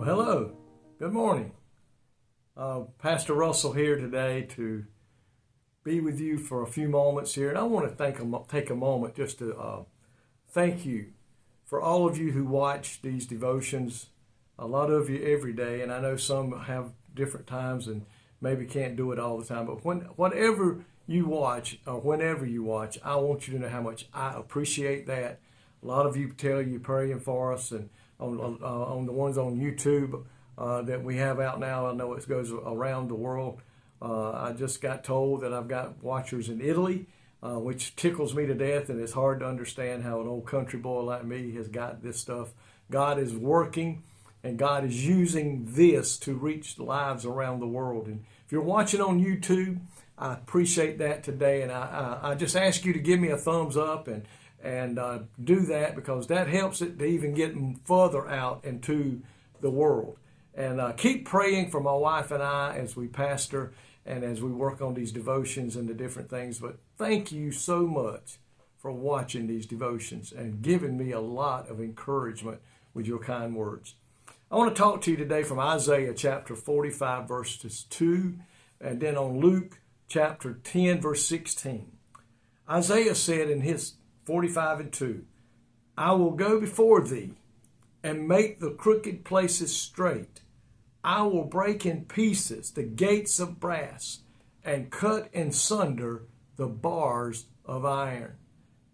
Well, hello. Good morning. Pastor Russell here today to be with you for a few moments here. And I want to take a moment just to thank you for all of you who watch these devotions, a lot of you every day. And I know some have different times and maybe can't do it all the time. But whatever you watch or whenever you watch, I want you to know how much I appreciate that. A lot of you tell you praying for us, and on the ones on YouTube that we have out now. I know it goes around the world. I just got told that I've got watchers in Italy, which tickles me to death, and it's hard to understand how an old country boy like me has got this stuff. God is working, and God is using this to reach lives around the world. And if you're watching on YouTube, I appreciate that today, and I just ask you to give me a thumbs up and do that, because that helps it to even get further out into the world. And keep praying for my wife and I as we pastor and as we work on these devotions and the different things. But thank you so much for watching these devotions and giving me a lot of encouragement with your kind words. I want to talk to you today from Isaiah chapter 45 verses 2, and then on Luke chapter 10 verse 16. Isaiah said in his 45 and 2, I will go before thee and make the crooked places straight. I will break in pieces the gates of brass and cut in sunder the bars of iron.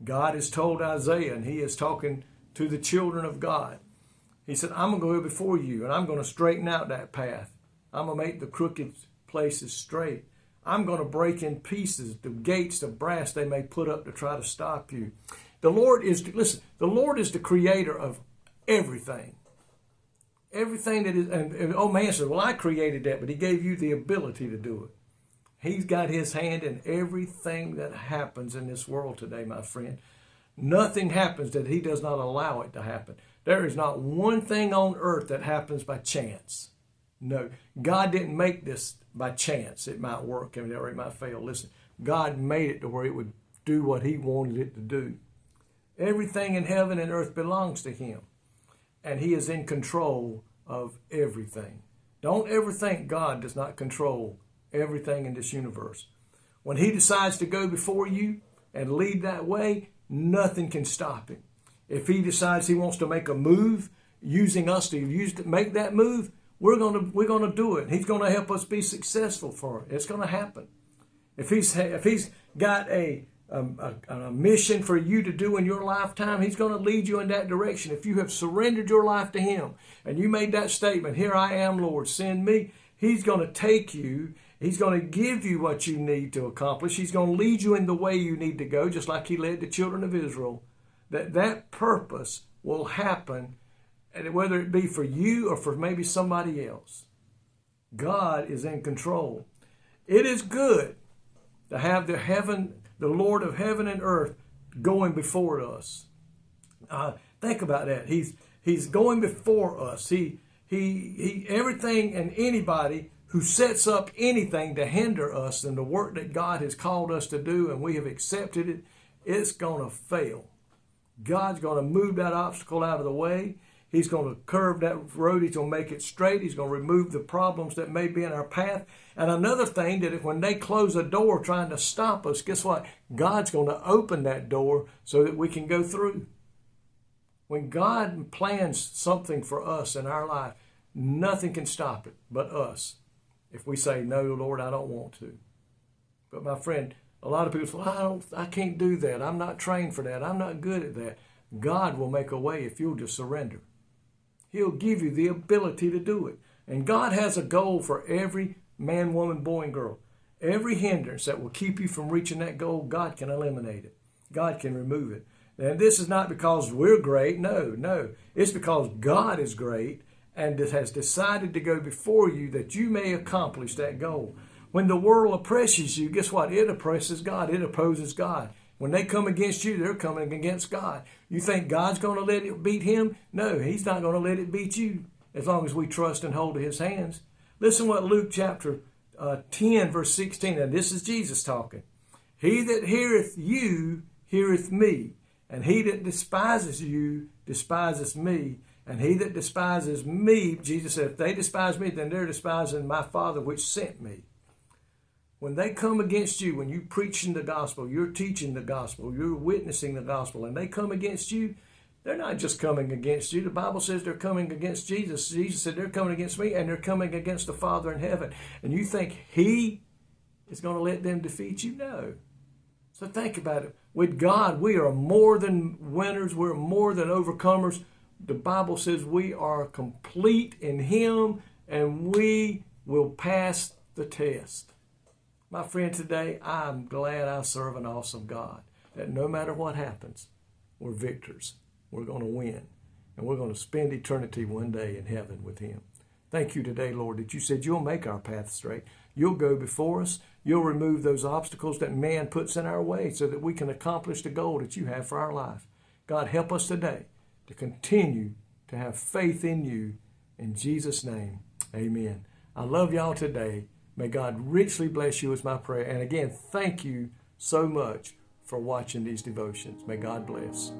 God has told Isaiah, and he is talking to the children of God. He said, I'm going to go before you, and I'm going to straighten out that path. I'm going to make the crooked places straight. I'm going to break in pieces the gates of brass they may put up to try to stop you. The Lord is the creator of everything. Everything that is, and old man says, well, I created that, but he gave you the ability to do it. He's got his hand in everything that happens in this world today, my friend. Nothing happens that he does not allow it to happen. There is not one thing on earth that happens by chance. No, God didn't make this by chance. It might work or it might fail. Listen, God made it to where it would do what he wanted it to do. Everything in heaven and earth belongs to him, and he is in control of everything. Don't ever think God does not control everything in this universe. When he decides to go before you and lead that way, nothing can stop him. If he decides he wants to make a move, using us to make that move, we're gonna do it. He's gonna help us be successful for it. It's gonna happen. If he's got a mission for you to do in your lifetime, he's gonna lead you in that direction. If you have surrendered your life to him and you made that statement, here I am, Lord, send me, he's gonna take you. He's gonna give you what you need to accomplish. He's gonna lead you in the way you need to go, just like he led the children of Israel. That purpose will happen, and whether it be for you or for maybe somebody else. God is in control. It is good to have the Lord of heaven and earth going before us. Think about that. He's going before us. He everything and anybody who sets up anything to hinder us in the work that God has called us to do, and we have accepted it, it's going to fail. God's going to move that obstacle out of the way. He's going to curve that road. He's going to make it straight. He's going to remove the problems that may be in our path. And another thing, that when they close a door trying to stop us, guess what? God's going to open that door so that we can go through. When God plans something for us in our life, nothing can stop it but us. If we say, no, Lord, I don't want to. But my friend, a lot of people say, well, I can't do that. I'm not trained for that. I'm not good at that. God will make a way if you'll just surrender. He'll give you the ability to do it. And God has a goal for every man, woman, boy, and girl. Every hindrance that will keep you from reaching that goal, God can eliminate it. God can remove it. And this is not because we're great. No. It's because God is great and has decided to go before you that you may accomplish that goal. When the world oppresses you, guess what? It oppresses God. It opposes God. When they come against you, they're coming against God. You think God's going to let it beat him? No, he's not going to let it beat you as long as we trust and hold to his hands. Listen what Luke chapter 10 verse 16, and this is Jesus talking. He that heareth you heareth me, and he that despises you despises me, And he that despises me, Jesus said, if they despise me, then they're despising my Father which sent me. When they come against you, when you're preaching the gospel, you're teaching the gospel, you're witnessing the gospel, and they come against you, they're not just coming against you. The Bible says they're coming against Jesus. Jesus said they're coming against me, and they're coming against the Father in heaven. And you think he is going to let them defeat you? No. So think about it. With God, we are more than winners. We're more than overcomers. The Bible says we are complete in him, and we will pass the test. My friend, today, I'm glad I serve an awesome God, that no matter what happens, we're victors. We're going to win, and we're going to spend eternity one day in heaven with him. Thank you today, Lord, that you said you'll make our path straight. You'll go before us. You'll remove those obstacles that man puts in our way so that we can accomplish the goal that you have for our life. God, help us today to continue to have faith in you. In Jesus' name, amen. I love y'all today. May God richly bless you is my prayer. And again, thank you so much for watching these devotions. May God bless.